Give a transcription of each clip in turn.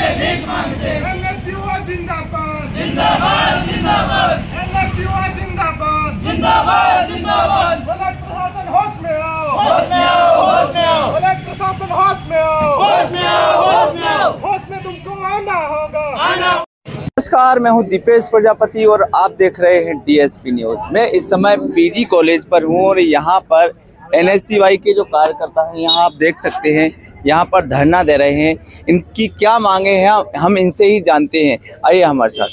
NSUA जिंदाबाद जिंदाबाद जिंदाबाद NSUA जिंदाबाद जिंदाबाद जिंदाबाद ब्लैक प्रशासन होश में आओ होश में आओ होश में आओ ब्लैक प्रशासन होश में आओ होश में आओ होश में आओ होश में तुमको आना होगा आना। नमस्कार, मैं हूं दीपेश प्रजापति और आप देख रहे हैं डीएसपी न्यूज। मैं इस समय पीजी कॉलेज पर हूं और यहां पर एनएसयूआई के जो कार्यकर्ता हैं यहाँ आप देख सकते हैं, यहाँ पर धरना दे रहे हैं। इनकी क्या मांगे हैं हम इनसे ही जानते हैं, आइए हमारे साथ।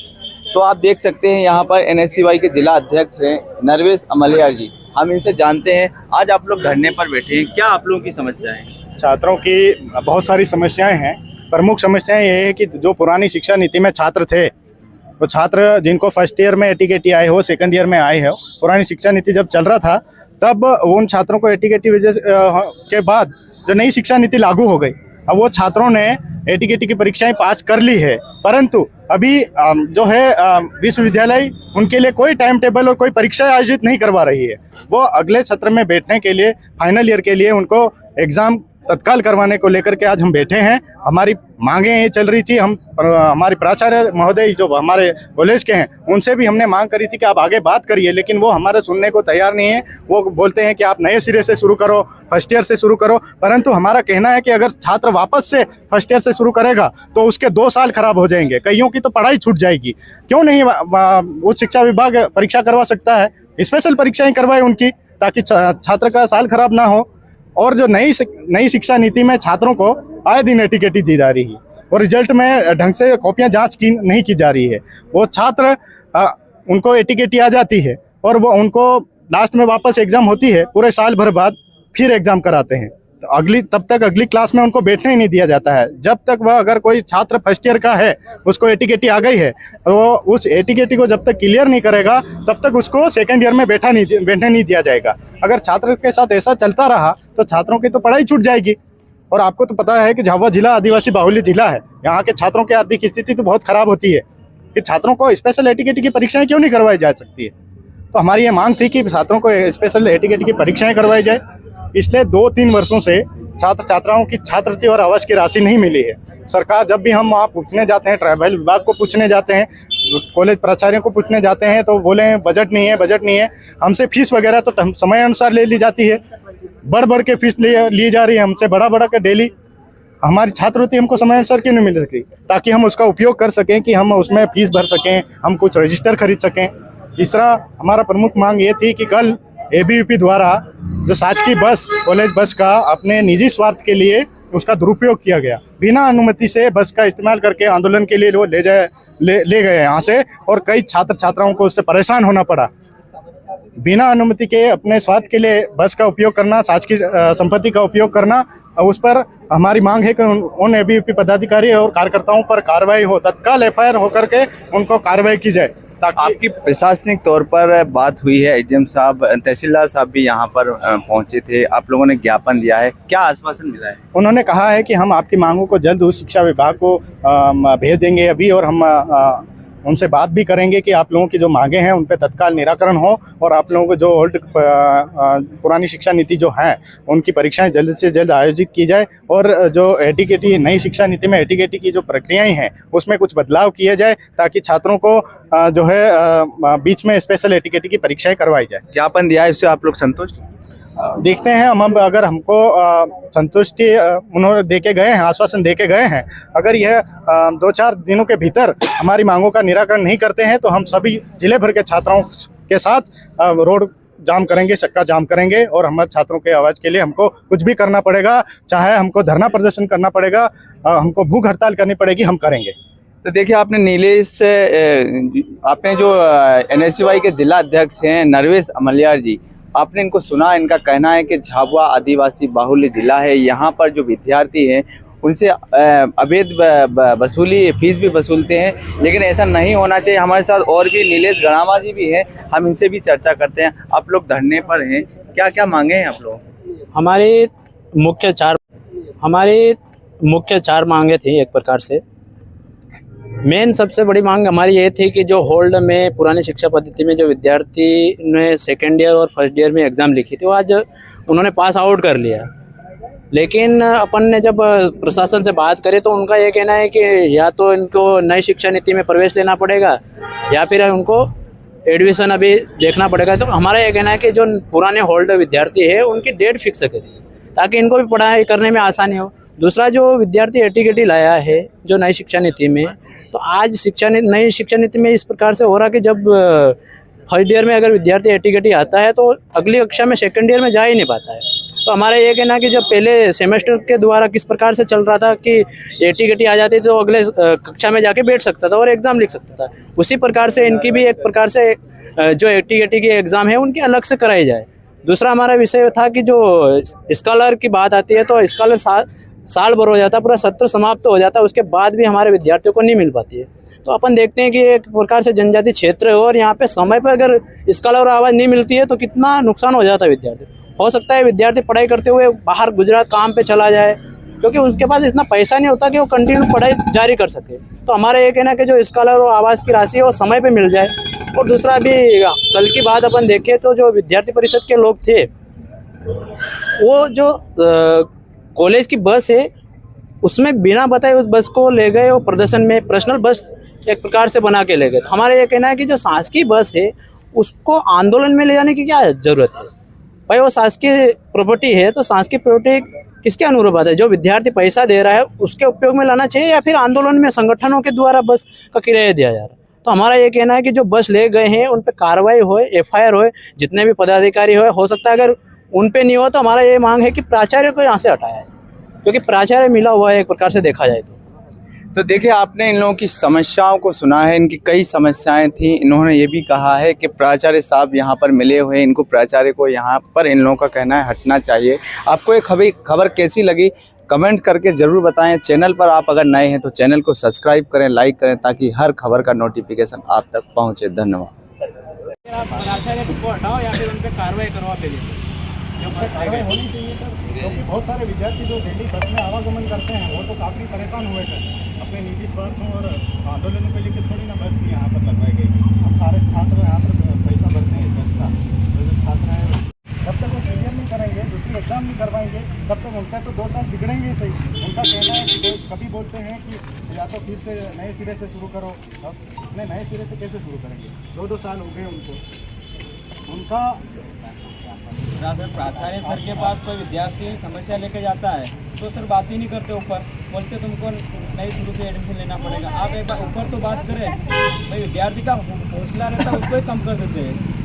तो आप देख सकते हैं यहाँ पर एनएसयूआई के जिला अध्यक्ष हैं नरवेश अमलियार जी, हम इनसे जानते हैं। आज आप लोग धरने पर बैठे हैं, क्या आप लोगों की समस्या है? छात्रों की बहुत सारी समस्याएं हैं। प्रमुख समस्याएं ये है कि जो पुरानी शिक्षा नीति में छात्र थे, वो छात्र जिनको फर्स्ट ईयर में एटीकेटी आए हो, सेकंड ईयर में आए हो, पुरानी शिक्षा नीति जब चल रहा था तब उन छात्रों को एटीकेटी वजह के बाद जो नई शिक्षा नीति लागू हो गई, अब वो छात्रों ने एटीकेटी की परीक्षाएं पास कर ली है, परंतु अभी जो है विश्वविद्यालय उनके लिए कोई टाइम टेबल और कोई परीक्षा आयोजित नहीं करवा रही है। वो अगले सत्र में बैठने के लिए, फाइनल ईयर के लिए उनको एग्ज़ाम तत्काल करवाने को लेकर के आज हम बैठे हैं। हमारी मांगें ये चल रही थी, हमारे प्राचार्य महोदय जो हमारे कॉलेज के हैं उनसे भी हमने मांग करी थी कि आप आगे बात करिए, लेकिन वो हमारे सुनने को तैयार नहीं है। वो बोलते हैं कि आप नए सिरे से शुरू करो, फर्स्ट ईयर से शुरू करो, परंतु हमारा कहना है कि अगर छात्र वापस से फर्स्ट ईयर से शुरू करेगा तो उसके 2 साल खराब हो जाएंगे, कईयों की तो पढ़ाई छूट जाएगी। क्यों नहीं उच्च शिक्षा विभाग परीक्षा करवा सकता है, स्पेशल परीक्षाएं करवाए उनकी, ताकि छात्र का साल खराब ना हो। और जो नई शिक्षा नीति में छात्रों को आए दिन एटीकेटी दी जा रही है और रिजल्ट में ढंग से कॉपियां जांच नहीं की जा रही है। वो छात्र उनको एटीकेटी आ जाती है और वो उनको लास्ट में वापस एग्जाम होती है, पूरे साल भर बाद फिर एग्जाम कराते हैं। तो तब तक अगली क्लास में उनको बैठने ही नहीं दिया जाता है। जब तक वह अगर कोई छात्र फर्स्ट ईयर का है, उसको एटीकेटी आ गई है, वो उस एटीकेटी को जब तक क्लियर नहीं करेगा तब तक उसको सेकंड ईयर में बैठने नहीं दिया जाएगा। अगर छात्र के साथ ऐसा चलता रहा तो छात्रों की तो पढ़ाई छूट जाएगी। और आपको तो पता है कि झाबुआ जिला आदिवासी बाहुल्य जिला है, यहाँ के छात्रों की आर्थिक स्थिति तो बहुत खराब होती है कि छात्रों को स्पेशल एटीकेटी की परीक्षाएं क्यों नहीं करवाई जा सकती है। तो हमारी ये मांग थी कि छात्रों को स्पेशल एटीकेटी की परीक्षाएं करवाई जाए। पिछले 2-3 वर्षों से छात्र छात्राओं की छात्रवृत्ति और आवास की राशि नहीं मिली है। सरकार, जब भी हम वहाँ पूछने जाते हैं, ट्राइबल विभाग को पूछने जाते हैं, कॉलेज प्राचार्यों को पूछने जाते हैं, तो बोले बजट नहीं है, बजट नहीं है। हमसे फीस वगैरह तो समय अनुसार ले ली जाती है, बढ़ के फीस ली जा रही है हमसे, बड़ा के डेली। हमारी छात्रवृत्ति हमको समय अनुसार क्यों नहीं मिल सकी, ताकि हम उसका उपयोग कर सकें, कि हम उसमें फीस भर सकें, हम कुछ रजिस्टर खरीद सकें। तीसरा हमारा प्रमुख मांग ये थी कि कल एबीवीपी द्वारा जो शासकीय बस, कॉलेज बस का अपने निजी स्वार्थ के लिए उसका दुरुपयोग किया गया, बिना अनुमति से बस का इस्तेमाल करके आंदोलन के लिए वो ले गए यहाँ से, और कई छात्र छात्राओं को उससे परेशान होना पड़ा। बिना अनुमति के अपने स्वार्थ के लिए बस का उपयोग करना, शासकीय संपत्ति का उपयोग करना, उस पर हमारी मांग है कि उन एबीवीपी पदाधिकारी और कार्यकर्ताओं पर कार्रवाई हो, तत्काल एफआईआर होकर के उनको कार्रवाई की जाए। आपकी प्रशासनिक तौर पर बात हुई है, एसडीएम साहब, तहसीलदार साहब भी यहाँ पर पहुँचे थे, आप लोगों ने ज्ञापन दिया है, क्या आश्वासन मिला है? उन्होंने कहा है कि हम आपकी मांगों को जल्द उच्च शिक्षा विभाग को भेज देंगे अभी, और हम उनसे बात भी करेंगे कि आप लोगों की जो मांगे हैं उन पे तत्काल निराकरण हो, और आप लोगों को जो ओल्ड पुरानी शिक्षा नीति जो है उनकी परीक्षाएं जल्द से जल्द आयोजित की जाए, और जो एटीकेटी नई शिक्षा नीति में एटीकेटी की जो प्रक्रियाएं हैं उसमें कुछ बदलाव किए जाए, ताकि छात्रों को जो है बीच में स्पेशल एटीकेटी की परीक्षाएं करवाई जाए। ज्ञापन दिया है, इससे आप लोग संतुष्ट? देखते हैं हम अगर हमको संतुष्टि उन्होंने देके गए हैं, आश्वासन देके गए हैं, अगर यह 2-4 दिनों के भीतर हमारी मांगों का निराकरण नहीं करते हैं तो हम सभी जिले भर के छात्रों के साथ रोड जाम करेंगे, चक्का जाम करेंगे, और हमारे छात्रों के आवाज़ के लिए हमको कुछ भी करना पड़ेगा, चाहे हमको धरना प्रदर्शन करना पड़ेगा, हमको भूख हड़ताल करनी पड़ेगी, हम करेंगे। तो देखिए, आपने जो एनएसयूआई के जिला अध्यक्ष हैं नरवेश अमलियार जी, आपने इनको सुना। इनका कहना है कि झाबुआ आदिवासी बाहुल्य जिला है, यहाँ पर जो विद्यार्थी हैं उनसे अवैध वसूली फीस भी वसूलते हैं, लेकिन ऐसा नहीं होना चाहिए। हमारे साथ और भी नीलेश गणामा जी भी हैं, हम इनसे भी चर्चा करते हैं। आप लोग धरने पर हैं, क्या क्या मांगे हैं आप लोग? हमारी मुख्य चार मांगे थी। एक प्रकार से मेन सबसे बड़ी मांग हमारी ये थी कि जो होल्ड में पुरानी शिक्षा पद्धति में जो विद्यार्थी ने सेकेंड ईयर और फर्स्ट ईयर में एग्ज़ाम लिखी थी, वो आज उन्होंने पास आउट कर लिया। लेकिन अपन ने जब प्रशासन से बात करी तो उनका ये कहना है कि या तो इनको नई शिक्षा नीति में प्रवेश लेना पड़ेगा या फिर उनको एडमिशन अभी देखना पड़ेगा। तो हमारा ये कहना है कि जो पुराने होल्ड विद्यार्थी है उनकी डेट फिक्स करिए ताकि इनको भी पढ़ाई करने में आसानी हो। दूसरा, जो विद्यार्थी एटीकेटी लाया है जो नई शिक्षा नीति में, तो आज नई शिक्षा नीति में इस प्रकार से हो रहा कि जब फर्स्ट ईयर में अगर विद्यार्थी एटीकेटी आता है तो अगली कक्षा में सेकंड ईयर में जा ही नहीं पाता है। तो हमारा ये कहना है कि जब पहले सेमेस्टर के द्वारा किस प्रकार से चल रहा था कि एटीकेटी आ जाती तो अगले कक्षा में जाके बैठ सकता था और एग्ज़ाम लिख सकता था, उसी प्रकार से इनकी भी एक प्रकार से जो एटीकेटी की एग्ज़ाम है उनकी अलग से कराई जाए। दूसरा हमारा विषय था कि जो स्कॉलर की बात आती है तो स्कॉलर साल भर हो जाता है, पूरा सत्र समाप्त हो जाता है, उसके बाद भी हमारे विद्यार्थियों को नहीं मिल पाती है। तो अपन देखते हैं कि एक प्रकार से जनजाति क्षेत्र है और यहाँ पे समय पर अगर स्कॉलर और आवाज़ नहीं मिलती है तो कितना नुकसान हो जाता है विद्यार्थी। हो सकता है विद्यार्थी पढ़ाई करते हुए बाहर गुजरात काम पे चला जाए क्योंकि उनके पास इतना पैसा नहीं होता कि वो कंटिन्यू पढ़ाई जारी कर सके। तो हमारा ये कहना है कि जो स्कॉलर और आवास की राशि है वो समय पे मिल जाए। और दूसरा, अभी कल की बात अपन देखें तो जो विद्यार्थी परिषद के लोग थे वो जो कॉलेज की बस है उसमें बिना बताए उस बस को ले गए और प्रदर्शन में पर्सनल बस एक प्रकार से बना के ले गए। तो हमारा ये कहना है कि जो शासकीय बस है उसको आंदोलन में ले जाने की क्या ज़रूरत है? भाई वो शासकीय प्रॉपर्टी है तो शासकीय प्रॉपर्टी किसके अनुरूप है? जो विद्यार्थी पैसा दे रहा है उसके उपयोग में लाना चाहिए या फिर आंदोलन में संगठनों के द्वारा बस का किराया दिया जा रहा है? तो हमारा ये कहना है कि जो बस ले गए हैं उन पर कार्रवाई होए, एफआईआर होए, जितने भी पदाधिकारी होए, हो सकता है अगर उन पे नहीं हो तो हमारा ये मांग है कि प्राचार्य को यहाँ से हटाया जाए क्योंकि प्राचार्य मिला हुआ है एक प्रकार से देखा जाए तो देखिए, आपने इन लोगों की समस्याओं को सुना है। इनकी कई समस्याएं थी। इन्होंने ये भी कहा है कि प्राचार्य साहब यहाँ पर मिले हुए, इनको प्राचार्य को यहाँ पर इन लोगों का कहना है हटना चाहिए। आपको ये खबर कैसी लगी कमेंट करके ज़रूर बताएं। चैनल पर आप अगर नए हैं तो चैनल को सब्सक्राइब करें, लाइक करें ताकि हर खबर का नोटिफिकेशन आप तक पहुँचे। धन्यवाद। आप प्राचार्य को हटाओ या फिर उन पर कार्रवाई करवा के कार्रवाई होनी चाहिए सर, क्योंकि बहुत सारे विद्यार्थी जो डेली बस में आवागमन करते हैं वो तो काफ़ी परेशान हुए थे। अपने निजी स्वार्थों और आंदोलनों के लिए थोड़ी ना बस भी यहाँ पर लगवाई गई। हम सारे छात्र यहाँ पर पैसा भरते हैं बस का, तो जो छात्र हैं जब तक वो क्लियर नहीं करेंगे, दूसरी एग्जाम नहीं करवाएंगे, तब तक उनका तो 2 साल बिगड़ेंगे ही सही। उनका कहना है कि कभी बोलते हैं कि या तो फिर से नए सिरे से शुरू करो। अब नए सिरे से कैसे शुरू करेंगे? 2 साल हो गए उनको। उनका सर प्राचार्य सर के पास कोई विद्यार्थी समस्या लेके जाता है तो सर बात ही नहीं करते, ऊपर बोलते तुमको नई शुरू से एडमिशन लेना पड़ेगा। आप एक बार ऊपर तो बात करें, भाई विद्यार्थी का हौसला रहता है उसको ही कम कर देते हैं।